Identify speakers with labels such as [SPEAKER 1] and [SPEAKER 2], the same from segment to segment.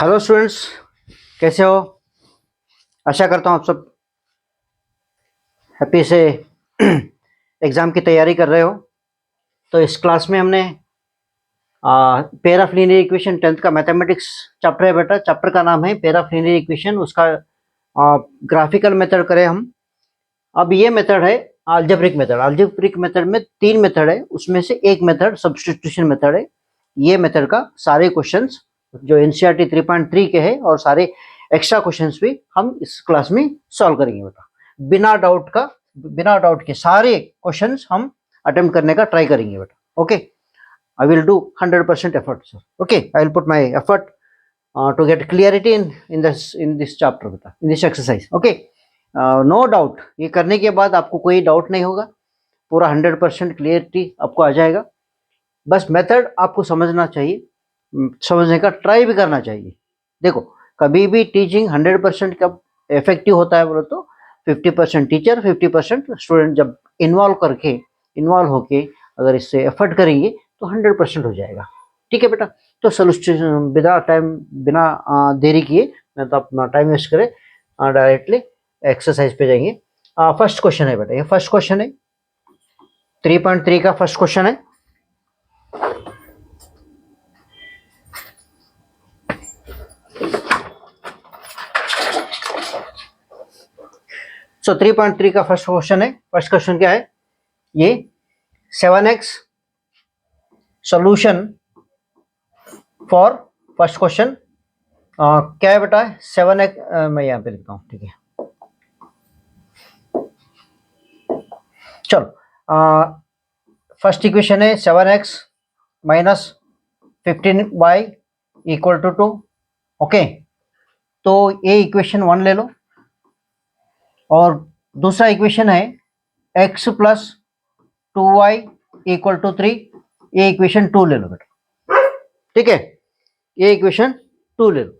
[SPEAKER 1] Hello students, कैसे हो? आशा करता हूँ आप सब हैप्पी से एग्ज़ाम की तैयारी कर रहे हो। तो इस क्लास में हमने pair of linear equation 10th का मैथमेटिक्स चैप्टर है बेटा। चैप्टर का नाम है पेयर ऑफ लीनियर इक्वेशन। उसका ग्राफिकल मेथड करें हम। अब ये मेथड है अलजेब्रिक मेथड। अलजेब्रिक मेथड में 3 मेथड है, उसमें से एक मेथड सब्स्टिट्यूशन मेथड है। ये मेथड का सारे क्वेश्चंस जो एनसीईआरटी 3.3 के हैं और सारे एक्स्ट्रा क्वेश्चंस भी हम इस क्लास में सॉल्व करेंगे बेटा। बिना डाउट के सारे क्वेश्चंस हम अटेम्प्ट करने का ट्राई करेंगे बेटा। Okay, I will do 100% effort sir. Okay, I will put my effort to get clarity in this chapter बेटा, in this exercise. Okay, no doubt ये करने के बाद आपको कोई डाउट नहीं होगा, पूरा 100% क्लियरिटी आपको आ जाएगा। बस मेथड आपको समझना चाहिए, समझने का ट्राई भी करना चाहिए। देखो, कभी भी टीचिंग 100% कब इफेक्टिव होता है बोलो तो 50% टीचर 50% स्टूडेंट जब इन्वॉल्व होके अगर इससे एफर्ट करेंगे तो 100% हो जाएगा। ठीक है बेटा। तो सोल्यूशन बिना देरी किए, मैं तो अपना टाइम वेस्ट करे डायरेक्टली एक्सरसाइज पे जाएंगे। फर्स्ट क्वेश्चन है बेटा, ये फर्स्ट क्वेश्चन है 3.3 का फर्स्ट क्वेश्चन है। सो 3.3 का फर्स्ट क्वेश्चन है। फर्स्ट क्वेश्चन क्या है? ये 7x solution for first question क्या है बेटा? 7x मैं यहाँ पे लिखता हूँ, ठीक है। चलो, फर्स्ट इक्वेशन है 7x minus 15y equal to 2। Okay, तो ये इक्वेशन 1 ले लो और दूसरा इक्वेशन है x plus 2y equal to 3। ये इक्वेशन 2 ले लो बेटा, ठीक है। ये इक्वेशन 2 ले लो।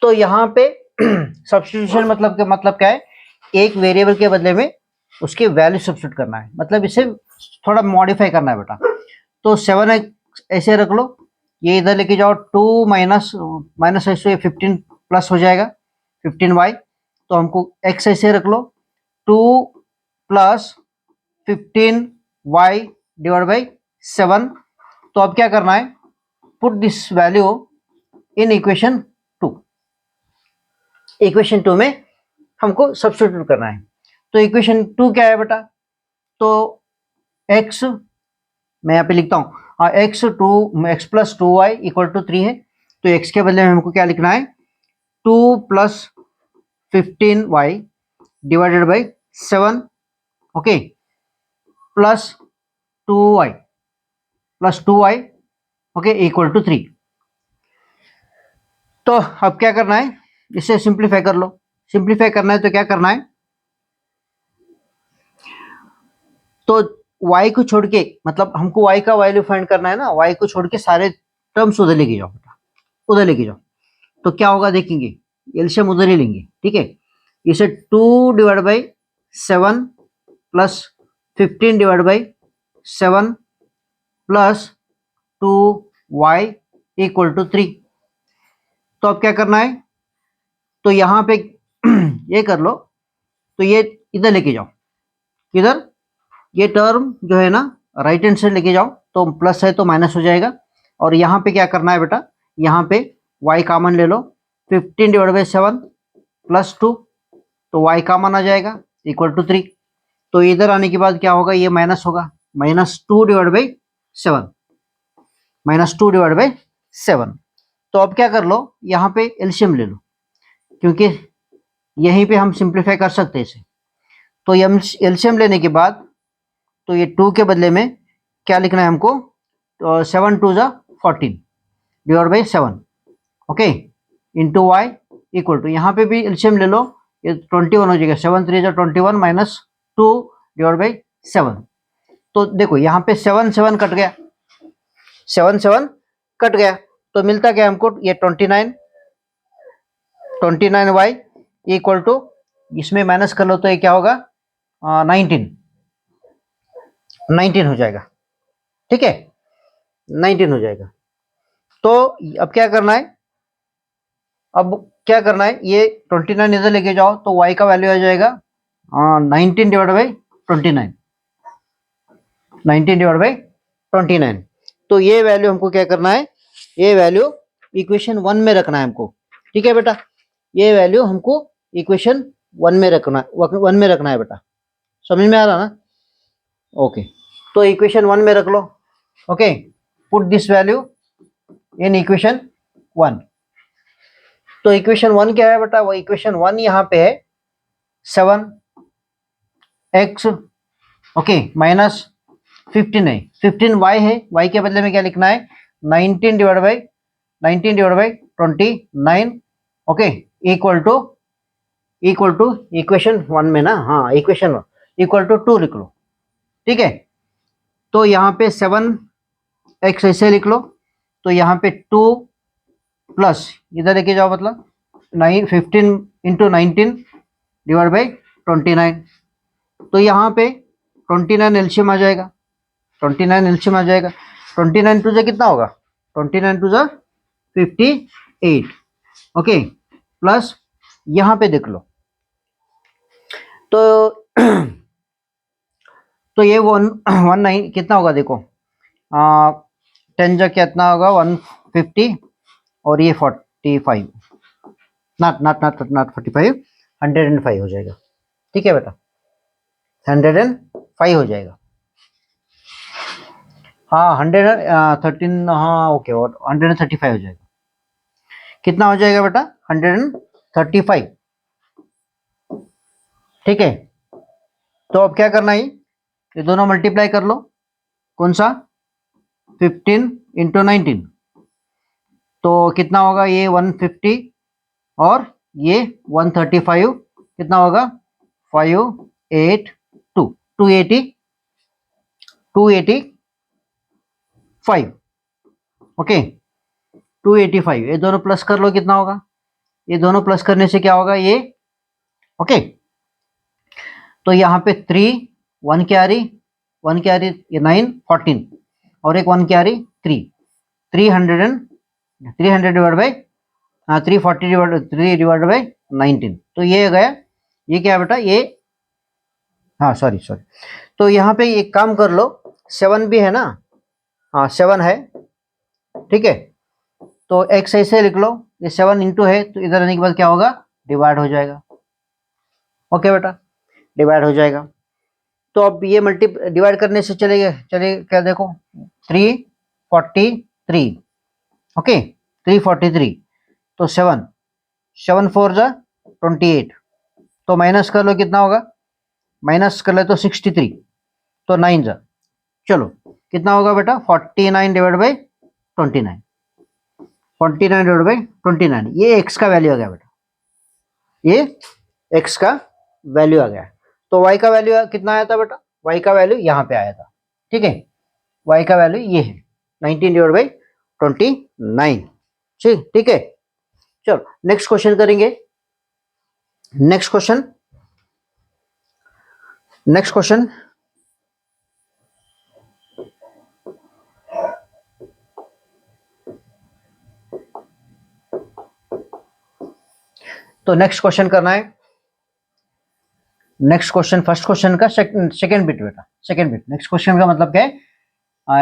[SPEAKER 1] तो यहाँ पे सब्स्टिट्यूशन मतलब क्या है? एक वेरिएबल के बदले में उसकी वैल्यू सब्स्टिट्यूट करना है, मतलब इसे थोड़ा मॉडिफाई करना है बेटा। तो 7x ऐसे रख लो, ये इधर लेके जाओ, 2 माइनस ऐसे 15 प्लस हो जाएगा 15y। तो हमको x ऐसे रख लो, 2 प्लस 15y डिवाइड बाई 7। तो अब क्या करना है? Put this value in equation 2। Equation 2 में हमको सब्स्टिट्यूट करना है। तो इक्वेशन 2 क्या है बेटा? तो x मैं यहाँ पे लिखता हूँ, x plus 2y equal to 3 है। तो x के बदले में हमको क्या लिखना है? 2 plus 15y divided by 7, okay, plus 2y okay equal to 3। तो अब क्या करना है? इसे सिंप्लीफाई कर लो। सिंप्लीफाई करना है तो क्या करना है? तो y को छोड़ के, मतलब हमको y का वैल्यू फाइंड करना है ना, y को छोड़ के सारे टर्म्स उधर लेके जाओ बेटा, उधर लेके जाओ। तो क्या होगा देखेंगे, एलसीएम उधर ही लेंगे, ठीक है। इसे 2 divide by 7 plus 15 divide by 7 plus 2y equal to 3। तो अब क्या करना है? तो यहाँ पे ये कर लो, तो ये इधर लेके जाओ। किधर? ये टर्म जो है ना राइट हैंड साइड लेके जाओ, तो प्लस है तो माइनस हो जाएगा। और यहाँ पे क्या करना है बेटा? यहाँ पे y कॉमन ले लो, 15 डिवाइड बाई 7 प्लस 2, तो y कॉमन आ जाएगा इक्वल टू 3। तो इधर आने के बाद क्या होगा? ये माइनस होगा, -2 डिवाइड बाई 7, -2 डिवाइड बाई 7। तो अब क्या कर लो, यहाँ पे एलसीएम ले लो, क्योंकि यहीं पे हम सिंप्लीफाई कर सकते हैं इसे। तो एलसीएम लेने के बाद तो ये 2 के बदले में क्या लिखना है हमको? तो 7 2 जा 14 divide by 7, okay, into y equal to, यहाँ पे भी एलसीएम ले लो, ये 21 हो जाएगा, 7 3 जा 21 माइनस 2 डिवाइड बाई 7। तो देखो यहाँ पे 7 7 कट गया, 7 7 कट गया, तो मिलता क्या हमको? ये 29 वाई इक्वल टू, इसमें माइनस कर लो तो ये क्या होगा? 19 हो जाएगा, ठीक है, 19 हो जाएगा। तो अब क्या करना है? अब क्या करना है, ये 29 इधर लेके जाओ तो y का वैल्यू आ जाएगा 19 डिवाइड बाई 29, 19 डिवाइड बाई 29। तो ये वैल्यू हमको क्या करना है, ये वैल्यू इक्वेशन 1 में रखना है हमको। ठीक है बेटा, ये वैल्यू हमको इक्वेशन 1 में रखना, 1 में रखना है बेटा, समझ में आ रहा ना? ओके, तो इक्वेशन 1 में रख लो। Okay, put this value in equation 1। तो इक्वेशन 1 क्या है बेटा, वो इक्वेशन 1 यहाँ पे है 7x ओके माइनस 15 है, 15y है, y के बदले में क्या लिखना है 19 divide by 29 okay equal to equation 1 में ना, हाँ इक्वेशन 1 इक्वल टू 2 लिख लो। ठीक है, तो यहाँ पे 7x ऐसे लिख लो, तो यहाँ पे 2 प्लस इधर लेके जाओ, मतलब 15 इंटू 19 डिवाइड बाई 29। तो यहाँ पे 29 एलसीएम आ जाएगा, 29 एलसीएम आ जाएगा। 29 टू जा कितना होगा, 29 टू जा 58 ओके, प्लस यहाँ पे देख लो तो तो ये 19 कितना होगा देखो, 10 जा कितना होगा 150 और ये 45, नॉट 45, 105 हो जाएगा। ठीक है बेटा, 105 हो जाएगा। हाँ 113, हाँ ओके, और 135 हो जाएगा। कितना हो जाएगा बेटा 135। ठीक है, तो अब क्या करना है, ये दोनों मल्टीप्लाई कर लो। कौन सा 15 इंटू 19, तो कितना होगा ये 150 और ये 135 कितना होगा 582 285 ओके 285। ये दोनों प्लस कर लो, कितना होगा, ये दोनों प्लस करने से क्या होगा ये ओके। तो यहाँ पे 3 1 कैरी ये 9 14 और एक 1 carry 300 divide by 340 divide by 19। तो ये गया, ये क्या है बेटा ये, हाँ सॉरी, तो यहाँ पे एक काम कर लो, 7 भी है ना, हाँ 7 है। ठीक है, तो x ऐसे लिख लो, ये 7 इंटू है तो इधर आने के बाद क्या होगा डिवाइड हो जाएगा। ओके बेटा, डिवाइड हो जाएगा। तो अब ये डिवाइड करने से चले क्या देखो 343 ओके 343, तो 7 4 जा 28, तो माइनस कर लो कितना होगा, माइनस कर ले तो 63, तो 9 जा, चलो कितना होगा बेटा 49 डिवाइड बाई 29, 49 डिवाइड बाई 29। ये x का वैल्यू आ गया बेटा, ये x का वैल्यू आ गया। तो y का वैल्यू कितना आया था बेटा, y का वैल्यू यहाँ पे आया था। ठीक है, y का वैल्यू ये है 19 डिवाइड बाई 29। ठीक है, चलो नेक्स्ट क्वेश्चन करेंगे। नेक्स्ट क्वेश्चन तो नेक्स्ट क्वेश्चन करना है। नेक्स्ट क्वेश्चन फर्स्ट क्वेश्चन का सेकंड बिट बेटा, सेकंड बिट। नेक्स्ट क्वेश्चन का मतलब क्या है,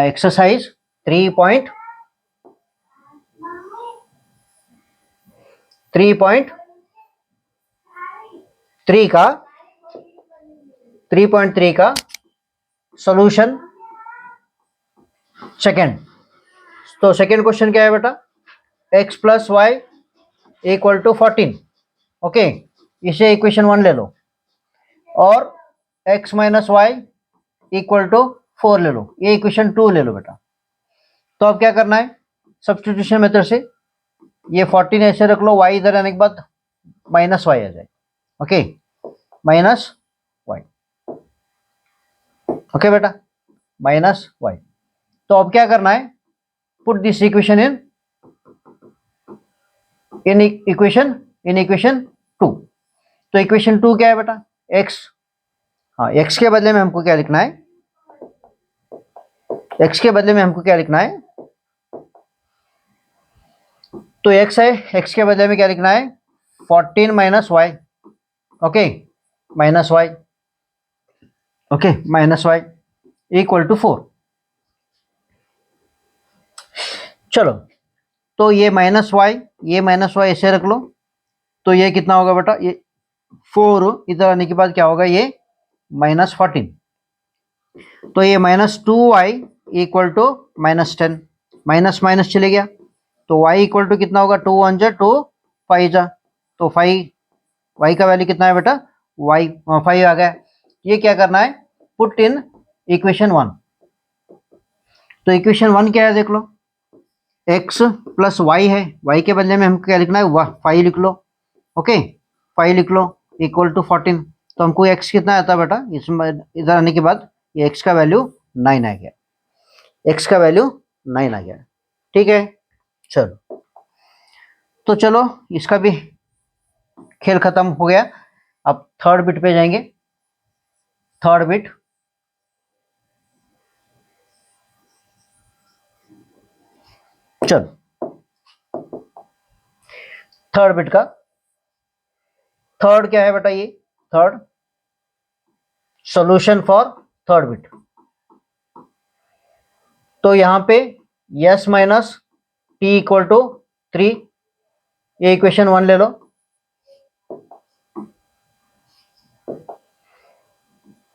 [SPEAKER 1] एक्सरसाइज 3.3 का सॉल्यूशन सेकंड। तो सेकंड क्वेश्चन क्या है बेटा, x plus y equal to 14 okay, इसे इक्वेशन 1 ले लो, और x minus y equal to 4 ले लो, ये इक्वेशन 2 ले लो बेटा। तो अब क्या करना है, सब्स्टिट्यूशन मेथड से ये 14 ऐसे रख लो, y इधर आने के बाद माइनस वाई आ जाए ओके, माइनस वाई ओके बेटा, माइनस वाई। तो अब क्या करना है, put this equation in equation 2। तो इक्वेशन 2 क्या है बेटा, x, हाँ x के बदले में हमको क्या लिखना है, x के बदले में हमको क्या लिखना है तो x है, x के बदले में क्या लिखना है 14 minus y, okay minus y, okay minus y equal to 4। चलो तो ये माइनस वाई ऐसे रख लो, तो ये कितना होगा बेटा, ये 4 इधर आने के बाद क्या होगा, ये -14, तो ये -2y equal to -10, minus minus चले गया, तो y इक्वल टू कितना होगा, 2 1 जा 2 5 जा, तो 5 y का वैल्यू कितना है बेटा, y 5 आ गया। ये क्या करना है, पुट इन इक्वेशन 1। तो इक्वेशन 1 क्या है देख लो, x प्लस वाई है, y के बदले में हमको क्या लिखना है, 5 लिख लो, ओके 5 लिख लो इक्वल टू 14। तो हमको x कितना आता है बेटा, इसमें इधर आने के बाद ये x का वैल्यू 9 आ गया, x का वैल्यू 9 आ गया, ठीक है। चलो तो चलो इसका भी खेल खत्म हो गया। अब थर्ड बिट पे जाएंगे, थर्ड बिट, चलो थर्ड बिट का, थर्ड क्या है बेटा, ये third solution for third bit. तो यहां पे s minus t equal to 3, ये इक्वेशन 1 ले लो,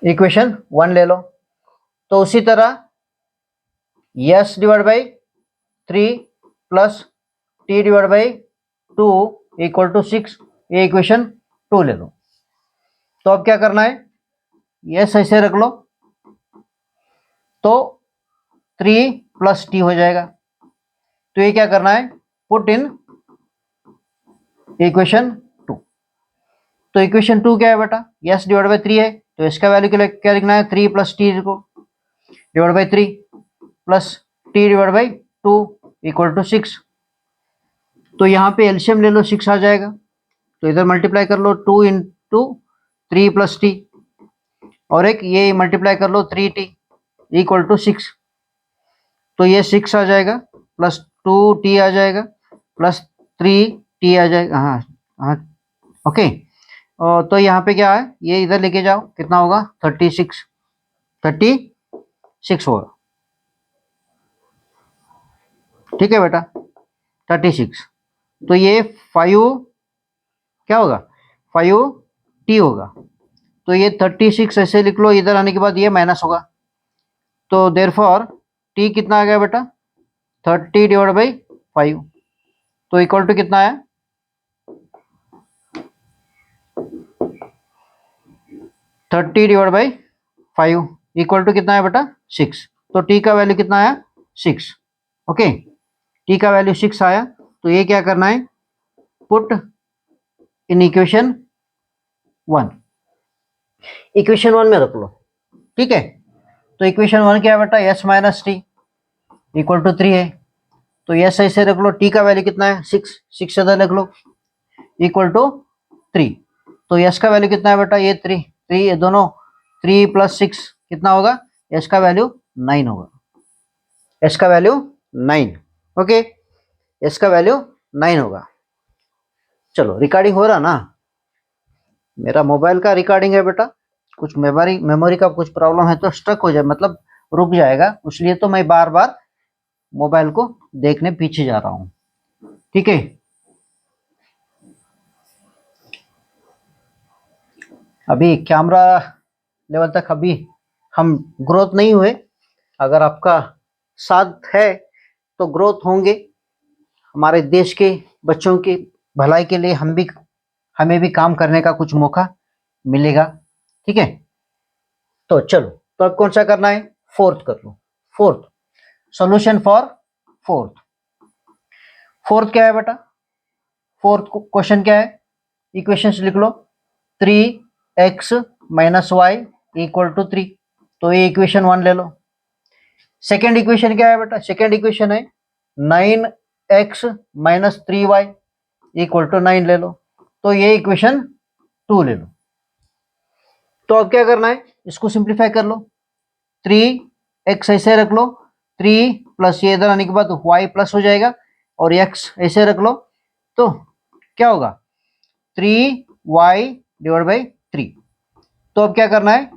[SPEAKER 1] इक्वेशन 1 ले लो। तो उसी तरह s divide by 3 plus t divide by 2 equal to 6, ये इक्वेशन 2 ले लो। तो अब क्या करना है, s ऐसे रख लो, तो 3 प्लस टी हो जाएगा। तो ये क्या करना है, पुट इन इक्वेशन 2। तो इक्वेशन 2 क्या है बेटा, s डिवाइड बाई 3 है, तो इसका वैल्यू क्या लिखना है, 3 प्लस टी को divide by 3 plus t divide by 2 equal to 6। तो यहाँ पे एलसीएम ले लो, 6 आ जाएगा, तो इधर मल्टीप्लाई कर लो 2 इंटू 3 प्लस टी, और एक ये मल्टीप्लाई कर लो 3t इक्वल टू 6। तो ये 6 आ जाएगा प्लस 2t आ जाएगा प्लस 3t आ जाएगा, हाँ हाँ ओके। तो यहाँ पे क्या है, ये इधर लेके जाओ, कितना होगा 36, 36 होगा, ठीक है बेटा 36। तो ये 5 क्या होगा, 5t होगा। तो ये 36 ऐसे लिख लो, इधर आने के बाद ये माइनस होगा, तो देयरफॉर t कितना आ गया बेटा, 30 डिवाइड बाई 5, तो इक्वल टू कितना है, 30 डिवाइड बाई 5 इक्वल टू कितना है बेटा 6। तो t का वैल्यू कितना आया 6, ओके t का वैल्यू 6 आया। तो ये क्या करना है, पुट इन इक्वेशन 1, इक्वेशन 1 में रख लो, ठीक है। तो इक्वेशन 1 क्या है बेटा, s minus t equal to 3 है, तो s ऐसे रख लो, t का वैल्यू कितना है 6, 6 से रख लो इक्वल टू 3। तो s का वैल्यू कितना है बेटा, ये 3, ये दोनों 3 प्लस 6 कितना होगा, s का वैल्यू 9 होगा, s का वैल्यू 9, ओके s का वैल्यू 9 होगा। चलो रिकॉर्डिंग हो रहा ना, मेरा मोबाइल का रिकॉर्डिंग है बेटा, कुछ मेमोरी का कुछ प्रॉब्लम है तो स्ट्रक हो जाए, मतलब रुक जाएगा, इसलिए तो मैं बार बार मोबाइल को देखने पीछे जा रहा हूँ, ठीक है। अभी कैमरा लेवल तक अभी हम ग्रोथ नहीं हुए, अगर आपका साथ है तो ग्रोथ होंगे, हमारे देश के बच्चों की भलाई के लिए हमें भी काम करने का कुछ मौका मिलेगा, ठीक है। तो चलो, तो अब कौन सा करना है, फोर्थ कर लो, fourth solution for fourth. Fourth क्या है बेटा, फोर्थ क्वेश्चन क्या है, इक्वेशंस लिख लो, 3x minus y equal to 3, तो ये इक्वेशन 1 ले लो। सेकेंड इक्वेशन क्या है बेटा, सेकेंड इक्वेशन है 9x minus 3y equal to 9 ले लो, तो ये इक्वेशन 2 ले लो। तो अब क्या करना है, इसको सिंप्लीफाई कर लो, 3x ऐसे रख लो, 3 प्लस ये इधर आने के बाद y प्लस हो जाएगा, और x ऐसे रख लो, तो क्या होगा 3y/3। तो अब क्या करना है,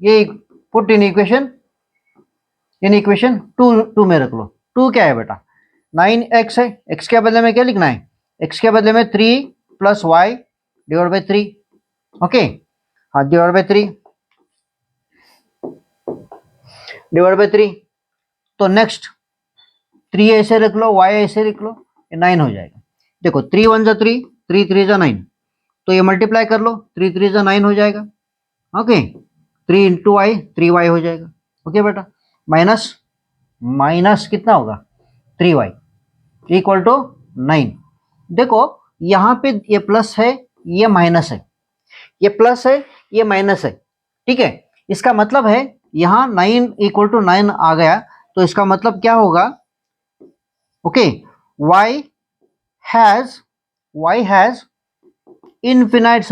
[SPEAKER 1] ये पुट इन इक्वेशन, टू में रख लो। टू क्या है बेटा 9x है, x के बदले में क्या लिखना है, x के बदले में 3 + y/3। ओके, हाँ डिवाइड बाई 3। तो नेक्स्ट 3 ऐसे रख लो, y ऐसे रख लो, ये 9 हो जाएगा। देखो 3 × 1 = 3, 3 × 3 = 9, तो ये मल्टीप्लाई कर लो, 3 × 3 = 9 हो जाएगा। ओके, 3 × y 3y हो जाएगा। ओके बेटा, माइनस माइनस कितना होगा 3y = 9। देखो यहाँ पे ये प्लस है, ये माइनस है, ये प्लस है, ये माइनस है, ठीक है। इसका मतलब है यहाँ 9 = 9 आ गया, तो इसका मतलब क्या होगा, okay, y has infinite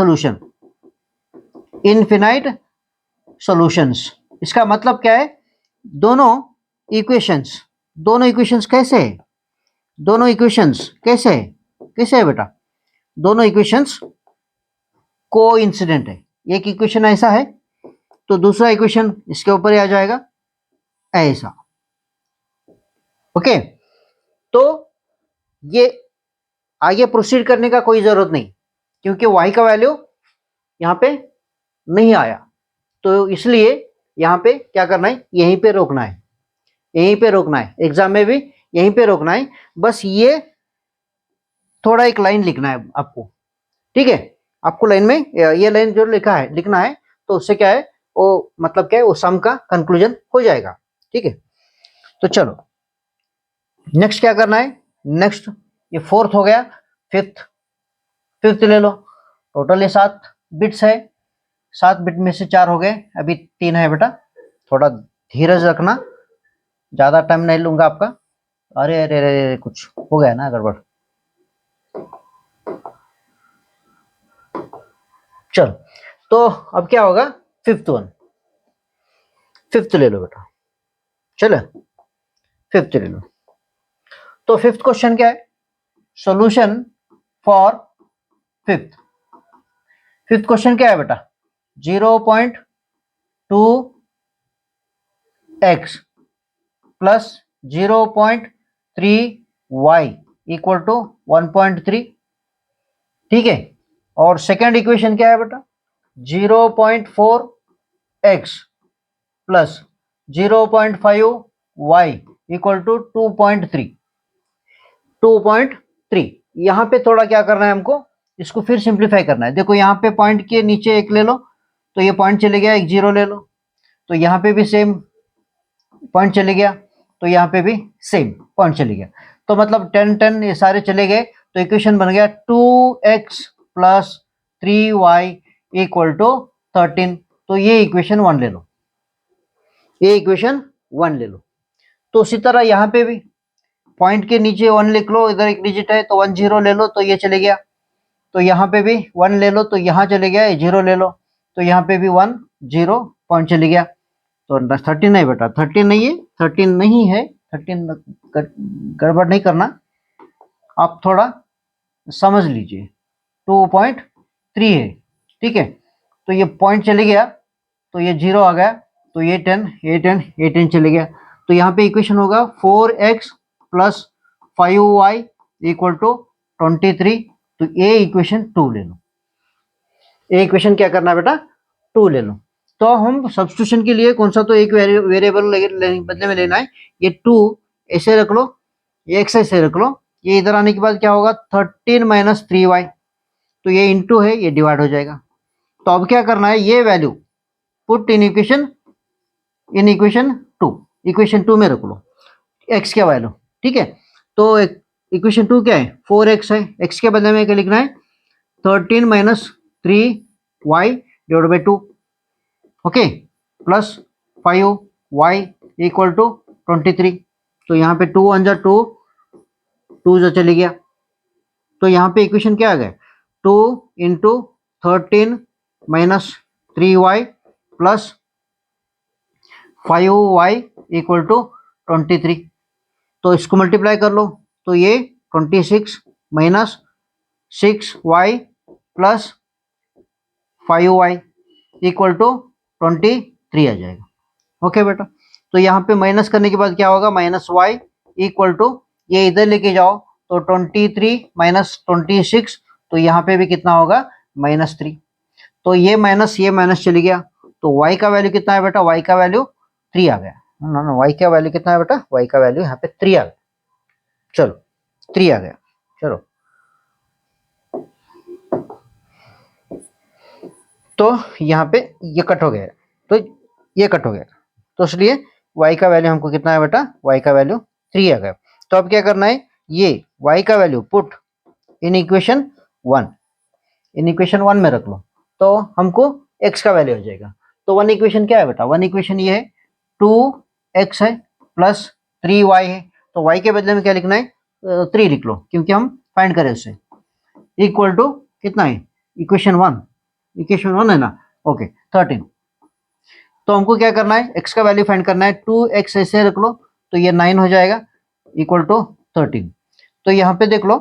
[SPEAKER 1] solutions. इसका मतलब क्या है, दोनों इक्वेशंस कैसे है, कैसे है बेटा, दोनों इक्वेशंस कोइंसिडेंट है। एक इक्वेशन ऐसा है तो दूसरा इक्वेशन इसके ऊपर ही आ जाएगा ऐसा। ओके, तो ये आगे प्रोसीड करने का कोई जरूरत नहीं, क्योंकि y का वैल्यू यहाँ पे नहीं आया, तो इसलिए यहाँ पे क्या करना है, यहीं पे रोकना है, एग्जाम में भी यहीं पे रोकना है। बस ये थोड़ा एक लाइन लिखना है आपको, ठीक है। आपको लाइन में ये लाइन जो लिखना है, तो उससे क्या है, वो मतलब क्या है, वो सम का कंक्लूजन हो जाएगा, ठीक है। तो चलो नेक्स्ट क्या करना है, नेक्स्ट ये फोर्थ हो गया, फिफ्थ ले लो। टोटल ये 7 बिट्स है, 7 बिट में से 4 हो गए, अभी 3 है बेटा, थोड़ा धीरज रखना, ज्यादा टाइम नहीं लूंगा आपका। अरे अरे अरे कुछ हो गया ना गड़बड़। चलो, तो अब क्या होगा, फिफ्थ ले लो बेटा, चलो फिफ्थ ले लो। तो फिफ्थ क्वेश्चन क्या है, सॉल्यूशन फॉर फिफ्थ क्वेश्चन क्या है बेटा, 0.2x प्लस 0.3y = 1.3, ठीक है। और सेकेंड इक्वेशन क्या है बेटा, 0.4x प्लस 0.5y = 2.3। यहाँ पे थोड़ा क्या करना है हमको, इसको फिर सिंप्लीफाई करना है। देखो यहाँ पे पॉइंट के नीचे एक ले लो, तो ये पॉइंट चले गया, एक 0 ले लो, तो यहाँ पे भी सेम पॉइंट चले गया, तो यहाँ पे भी सेम पॉइंट चले गया, तो मतलब 10 ये सारे चले गए, तो इक्वेशन बन गया 2x प्लस 3y = 13। तो ये इक्वेशन 1 ले लो, तो उसी तरह यहाँ पे भी पॉइंट के नीचे 1 लिख लो, इधर एक डिजिट है तो 1 0 ले लो, तो ये चले गया, तो यहाँ पे भी 1 ले लो, तो यहाँ चले गया, 0 ले लो, तो यहाँ पे भी 1 0 पॉइंट चले गया। तो 13 नहीं बेटा, 13 नहीं है, 13 गड़बड़ नहीं करना, आप थोड़ा समझ लीजिए, 2.3 है, ठीक है। तो ये पॉइंट चले गया, तो ये 0 आ गया, तो ये 10 चले गया, तो यहाँ पे इक्वेशन होगा 4x प्लस 5y = 23। तो ये इक्वेशन 2 ले लो, ये इक्वेशन क्या करना है बेटा, 2 ले लो। तो हम सब्स्टिट्यूशन के लिए कौन सा, तो एक वेरिएबल बदले में लेना है, ये 2 ऐसे रख लो, ये x ऐसे रख लो, ये इधर आने के बाद क्या होगा 13 - 3y, तो ये इंटू है, ये डिवाइड हो जाएगा। तो अब क्या करना है, ये वैल्यू पुट इन इक्वेशन 2 में रख लो x का वैल्यू, ठीक है। तो इक्वेशन 2 क्या है, 4x है, x के बदले में क्या लिखना है, 13 - 3y / 2, ओके, प्लस 5y = 23। तो यहाँ पे 2 1 = 2, 2 जो चले गया, तो यहाँ पे इक्वेशन क्या आ गया, 2 × 13 - 3y प्लस 5y = 23। तो इसको मल्टीप्लाई कर लो, तो ये 26 minus 6y plus 5y equal to 23 आ जाएगा। ओके बेटा, तो यहाँ पे माइनस करने के बाद क्या होगा, माइनस वाई इक्वल टू, ये इधर लेके जाओ तो 23 माइनस 26, तो यहाँ पे भी कितना होगा, -3। तो ये माइनस चली गया, तो y का वैल्यू कितना है बेटा, y का वैल्यू 3 आ गया। ना ना, y का वैल्यू कितना है बेटा, y का वैल्यू यहाँ पे 3 आ गया। चलो 3 आ गया, चलो तो यहाँ पे ये कट हो गया, तो ये कट हो गया, तो इसलिए y का वैल्यू हमको कितना है बेटा, y का वैल्यू 3 आ गया। तो अब क्या करना है, ये y का value put in equation 1, in equation 1 में रख लो, तो हमको x का वैल्यू हो जाएगा। तो वन इक्वेशन क्या है बेटा, वन इक्वेशन ये है 2x है प्लस 3y है, तो y के बदले में क्या लिखना है, 3 लिख लो, क्योंकि हम फाइंड करें उससे, इक्वल टू कितना है, इक्वेशन 1 है ना, ओके 13। तो हमको क्या करना है, x का वैल्यू फाइंड करना है, 2x ऐसे रख लो तो ये 9 हो जाएगा इक्वल टू 13। तो यहाँ पे देख लो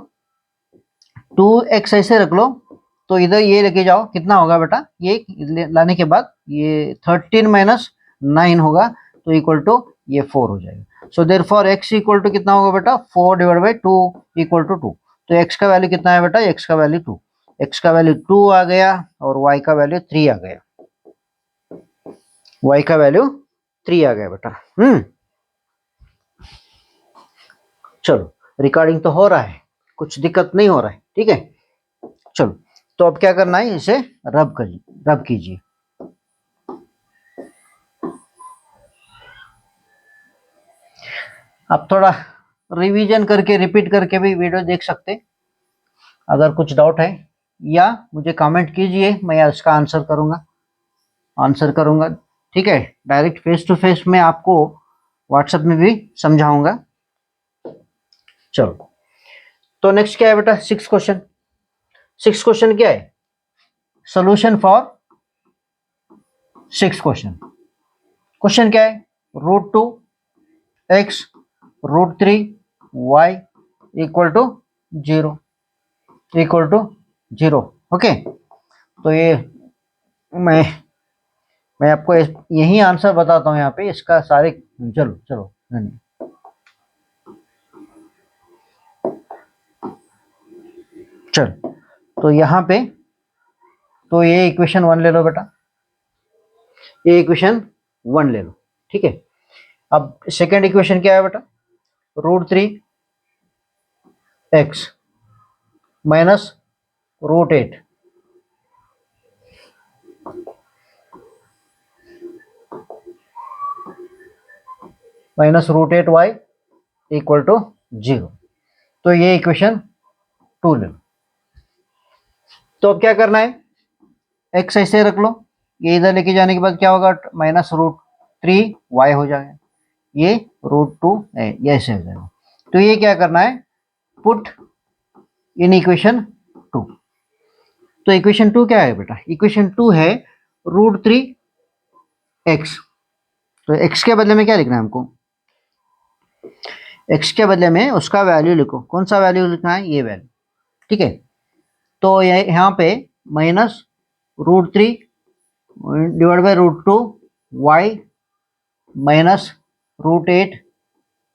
[SPEAKER 1] 2x ऐसे रख लो, तो इधर ये लेके जाओ, कितना होगा बेटा, ये लाने के बाद ये 13 माइनस 9 होगा, तो इक्वल टू ये 4 हो जाएगा। So therefore x equal to कितना होगा बेटा, 4 डिवाइड बाई 2 इक्वल टू 2। तो x का वैल्यू कितना है बेटा, x का वैल्यू 2, x का वैल्यू 2 आ गया और y का वैल्यू 3 आ गया, y का वैल्यू 3 आ गया बेटा। चलो रिकॉर्डिंग तो हो रहा है, कुछ दिक्कत नहीं हो रहा है, ठीक है। चलो तो अब क्या करना है, इसे रब कीजिए। आप थोड़ा रिवीजन करके रिपीट करके भी वीडियो देख सकते, अगर कुछ डाउट है या मुझे कमेंट कीजिए, मैं उसका आंसर करूंगा, ठीक है। डायरेक्ट फेस टू फेस में आपको व्हाट्सएप में भी समझाऊंगा। चलो तो नेक्स्ट क्या है बेटा, 6 क्वेश्चन। 6 क्वेश्चन क्या है, सोल्यूशन फॉर 6 क्वेश्चन। क्वेश्चन क्या है, √2x √3y equal to 0 okay. तो ये मैं आपको यही आंसर बताता हूँ यहाँ पे, इसका सारे, चलो चल, तो यहाँ पे तो ये इक्वेशन 1 ले लो बेटा, ये इक्वेशन 1 ले लो, ठीक है। अब सेकेंड इक्वेशन क्या है बेटा, √3x minus √8 minus √8y equal to 0। तो ये इक्वेशन 2 ले लो। तो अब क्या करना है, x ऐसे रख लो, ये इधर लेके जाने के बाद क्या होगा, माइनस √3y हो जाएगा, ये √2 ये ऐसे हो जाएगा। तो ये क्या करना है, पुट इन इक्वेशन 2। तो इक्वेशन 2 क्या है बेटा, इक्वेशन 2 है √3x। तो x के बदले में क्या लिखना है हमको, x के बदले में उसका वैल्यू लिखो, कौन सा वैल्यू लिखना है, ये वैल्यू, ठीक है। तो ये यहाँ पे minus √3 divide by √2 y minus √8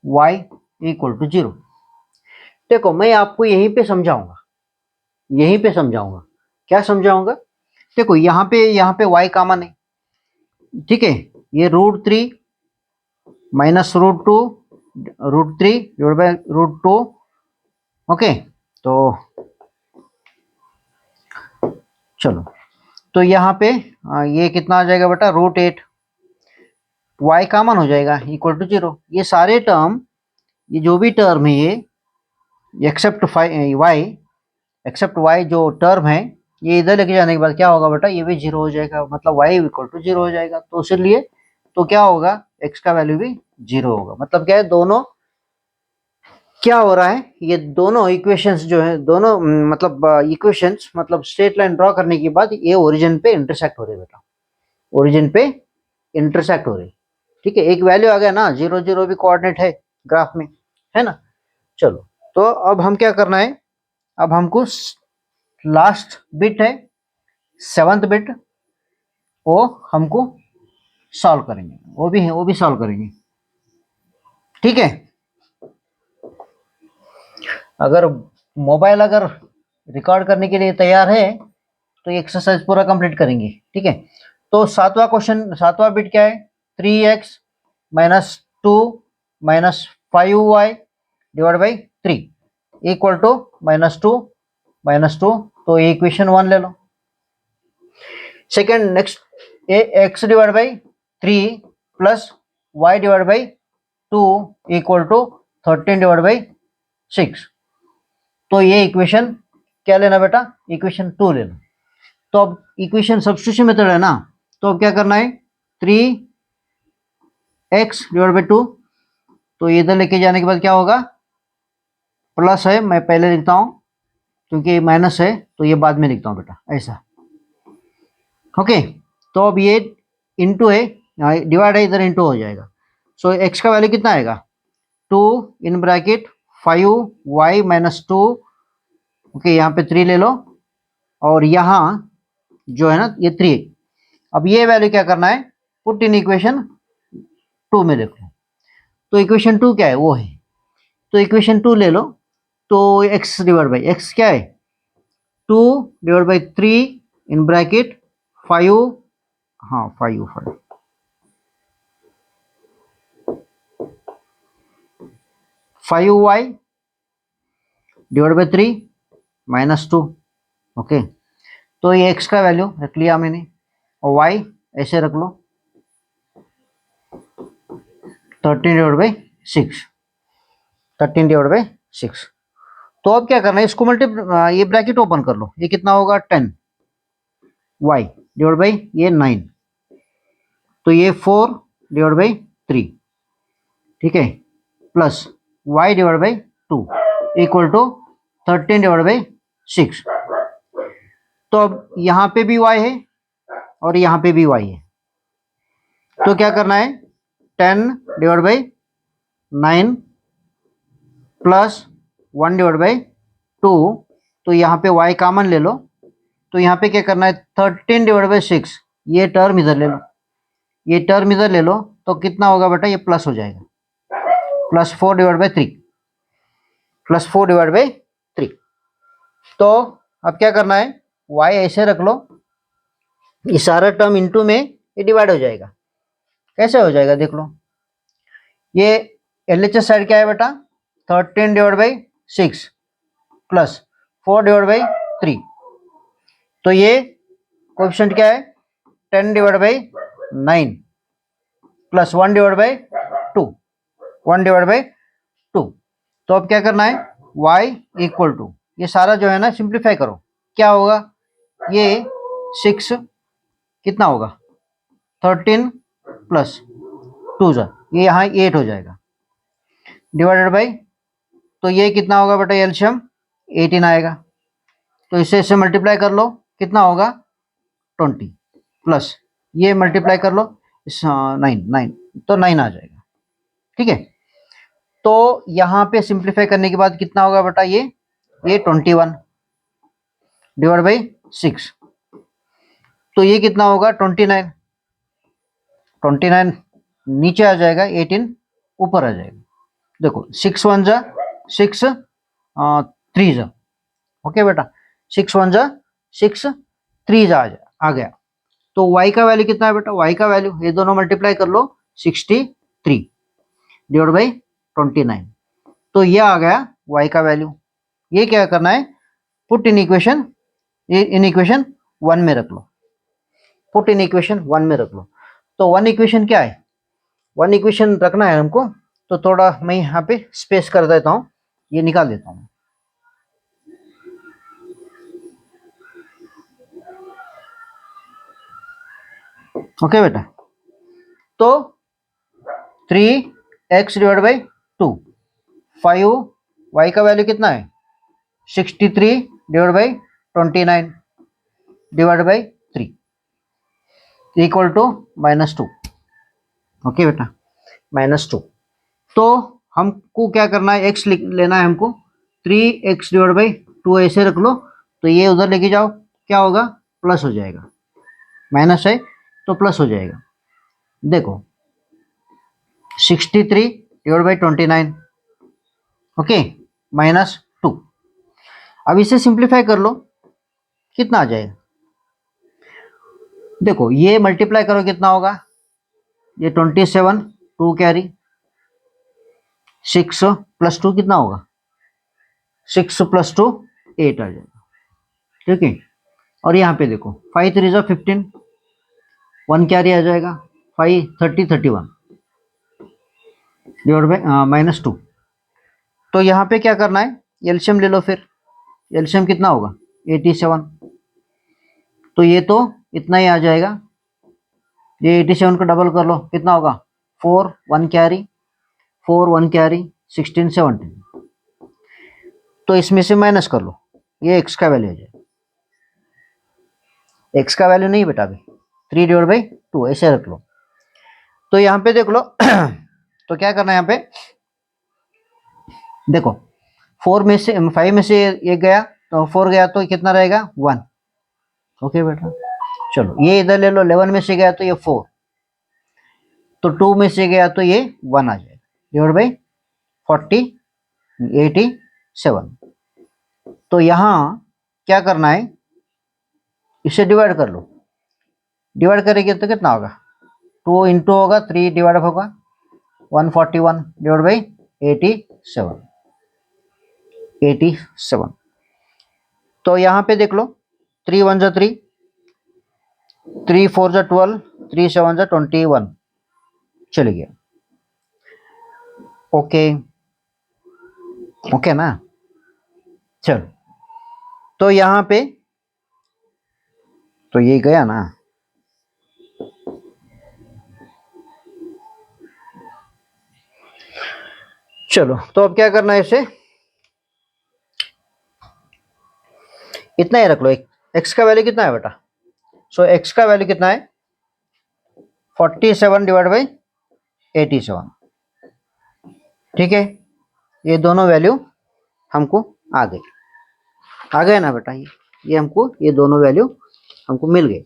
[SPEAKER 1] y equal to 0। देखो मैं आपको यहीं पे समझाऊंगा, क्या समझाऊंगा, देखो यहाँ पे y कॉमन है, ठीक है। ये √3 माइनस √2 √3 डिवाइड बाई √2 ओके। तो चलो, तो यहाँ पे ये कितना आ जाएगा बेटा, √8, y कॉमन हो जाएगा इक्वल टू 0। ये सारे टर्म, ये जो भी टर्म है ये एक्सेप्ट y जो टर्म है, ये इधर लेके जाने के बाद क्या होगा बेटा, ये भी 0 हो जाएगा, मतलब y इक्वल टू 0 हो जाएगा। तो इसलिए तो क्या होगा, x का वैल्यू भी 0 होगा। मतलब क्या है, दोनों क्या हो रहा है, ये दोनों इक्वेशंस जो है, दोनों मतलब इक्वेशंस मतलब स्ट्रेट लाइन ड्रॉ करने के बाद ये ओरिजिन पे इंटरसेक्ट हो रहे बेटा, ओरिजिन पे इंटरसेक्ट हो रहे, ठीक है। एक वैल्यू आ गया ना, 0 0 भी कोऑर्डिनेट है ग्राफ में, है ना। चलो तो अब हम क्या करना है, अब हमको लास्ट बिट है 7th बिट, वो हमको सॉल्व करेंगे, वो भी सॉल्व करेंगे। ठीक है, अगर मोबाइल अगर रिकॉर्ड करने के लिए तैयार है तो ये एक्सरसाइज पूरा कंप्लीट करेंगे। ठीक है, तो सातवां क्वेश्चन, सातवां बिट क्या है, 3x minus 2 minus 5y divide by 3 equal to -2 तो ये इक्वेशन 1 ले लो। Second next, a x divide by 3 plus y divide by 2 equal to 13 divide by 6, तो ये इक्वेशन क्या लेना बेटा, इक्वेशन 2 लेना। तो अब इक्वेशन सब्स्टिट्यूशन मेथड है ना, तो अब क्या करना है, 3x डिवाइड बाई 2, तो इधर लेके जाने के बाद क्या होगा, प्लस है मैं पहले लिखता हूं क्योंकि माइनस है तो ये बाद में लिखता हूं बेटा, ऐसा। ओके, तो अब ये इंटू है, डिवाइड है इधर, इंटू हो जाएगा। सो x का वैल्यू कितना आएगा, 2 in bracket 5y minus 2, okay यहाँ पे 3 ले लो, और यहाँ जो है ना ये 3। अब ये वैल्यू क्या करना है, पुट इन इक्वेशन 2 में लिख लो। तो इक्वेशन 2 क्या है, वो है, तो इक्वेशन 2 ले लो। तो x डिवाइड बाई x क्या है, 2 डिवाइड बाई 3 इन ब्रैकेट 5, हाँ 5y divide by 3 minus 2। Okay, तो ये x का वैल्यू रख लिया मैंने, और y ऐसे रख लो 13 डिवाइड बाई 6, 13 डिवाइड बाई 6। तो अब क्या करना है, इसको ये ब्रैकेट ओपन कर लो, ये कितना होगा 10, y डिवाइड बाई ये 9, तो ये 4 डिवाइड बाई 3, ठीक है, plus y divide by 2 equal to 13 divide by 6। तो अब यहाँ पे भी y है और यहाँ पे भी y है, तो क्या करना है, 10 divide by 9 plus 1 divide by 2, तो यहाँ पे y कॉमन ले लो, तो यहाँ पे क्या करना है, 13 डिवाइड बाई 6, ये टर्म इधर ले लो, ये टर्म इधर ले लो, तो कितना होगा बेटा, ये प्लस हो जाएगा, plus 4 divide by 3, plus 4 divide by 3। तो अब क्या करना है, y ऐसे रख लो, ये सारा टर्म इनटू में ये डिवाइड हो जाएगा। कैसे हो जाएगा देख लो, ये LHS साइड क्या है बेटा, 13 divide by 6 plus 4 divide by 3, तो ये कोएफिशिएंट क्या है, 10 divide by 9 plus 1 divide by 2, 1 divide by 2। तो अब क्या करना है, y इक्वल टू, ये सारा जो है ना सिंप्लीफाई करो, क्या होगा, ये 6 कितना होगा, 13 प्लस 2 ये यहाँ 8 हो जाएगा, डिवाइडेड बाई, तो ये कितना होगा बेटा, एलसीएम 18 आएगा, तो इसे मल्टीप्लाई कर लो, कितना होगा 20, प्लस ये मल्टीप्लाई कर लो 9 तो 9 आ जाएगा। ठीक है, तो यहाँ पे सिंप्लीफाई करने के बाद कितना होगा बेटा, ये 21 डिवाइड बाई 6, तो ये कितना होगा 29, 29 नीचे आ जाएगा, 18 ऊपर आ जाएगा। देखो 6 1 जा 6 3 जा, ओके बेटा, 6 1 जा 6 3 जा आ गया। तो y का वैल्यू कितना है बेटा, y का वैल्यू ये दोनों मल्टीप्लाई कर लो, 63 डिवाइड बाई 29, तो ये आ गया y का वैल्यू। ये क्या करना है, put in equation, in equation 1 में रख लो, पुट इन इक्वेशन 1 में रख लो। तो 1 इक्वेशन क्या है, 1 इक्वेशन रखना है हमको, तो थोड़ा मैं यहाँ पे स्पेस कर देता हूँ, ये निकाल देता हूँ। ओके बेटा, तो 3x डिवाइड बाई 2, 5 y का वैल्यू कितना है 63 divide by 29 divide by 3 equal to -2। Okay बेटा, -2। तो हमको क्या करना है, x लेना है हमको, 3x डिवाइड बाई 2 ऐसे रख लो, तो ये उधर लेके जाओ, क्या होगा, प्लस हो जाएगा, माइनस है तो प्लस हो जाएगा। देखो 63 डिवाइड बाई 29, ओके, -2। अब इसे सिंप्लीफाई कर लो, कितना आ जाएगा, देखो ये मल्टीप्लाई करो कितना होगा, ये 27, 2 कैरी, 6 + 2 कितना होगा, 6 + 2 8 आ जाएगा, ठीक है। और यहाँ पे देखो 5 3 = 15, 1 कैरी आ जाएगा, 5 30 31 डिवाइड बाई -2। तो यहाँ पे क्या करना है, एलसीएम ले लो, फिर एलसीएम कितना होगा 87, तो ये तो इतना ही आ जाएगा, ये 87 को डबल कर लो, कितना होगा 4 1 कैरी, 4 1 कैरी, 16 17, तो इसमें से माइनस कर लो, ये एक्स का वैल्यू आ जाएगा, एक्स का वैल्यू नहीं बेटा, अभी 3 डिवाइड बाई 2 ऐसे रख लो। तो यहाँ पे देख लो तो क्या करना है यहाँ पे, देखो 4 में से 5 में से ये गया, तो 4 गया तो कितना रहेगा 1, ओके बेटा। चलो ये इधर ले लो, 11 में से गया तो ये 4, तो 2 में से गया तो ये 1 आ जाएगा, डिवाइड बाई 40 87। तो यहाँ क्या करना है, इसे डिवाइड कर लो, डिवाइड करेंगे तो कितना होगा, 2 इंटू होगा 3 डिवाइड होगा 141 डिवाइड बाई 87। तो यहाँ पे देख लो 3 1 = 3, 3 4 = 12, 3 7 = 21, चले गया, ओके, ओके ना। चलो तो यहाँ पे तो ये गया ना, चलो तो अब क्या करना है, इसे इतना ही रख लो, एक्स का वैल्यू कितना है बेटा, सो एक्स का वैल्यू कितना है 47 डिवाइड बाई 87, ठीक है। ये दोनों वैल्यू हमको आ गए ना बेटा, ये हमको ये दोनों वैल्यू हमको मिल गए।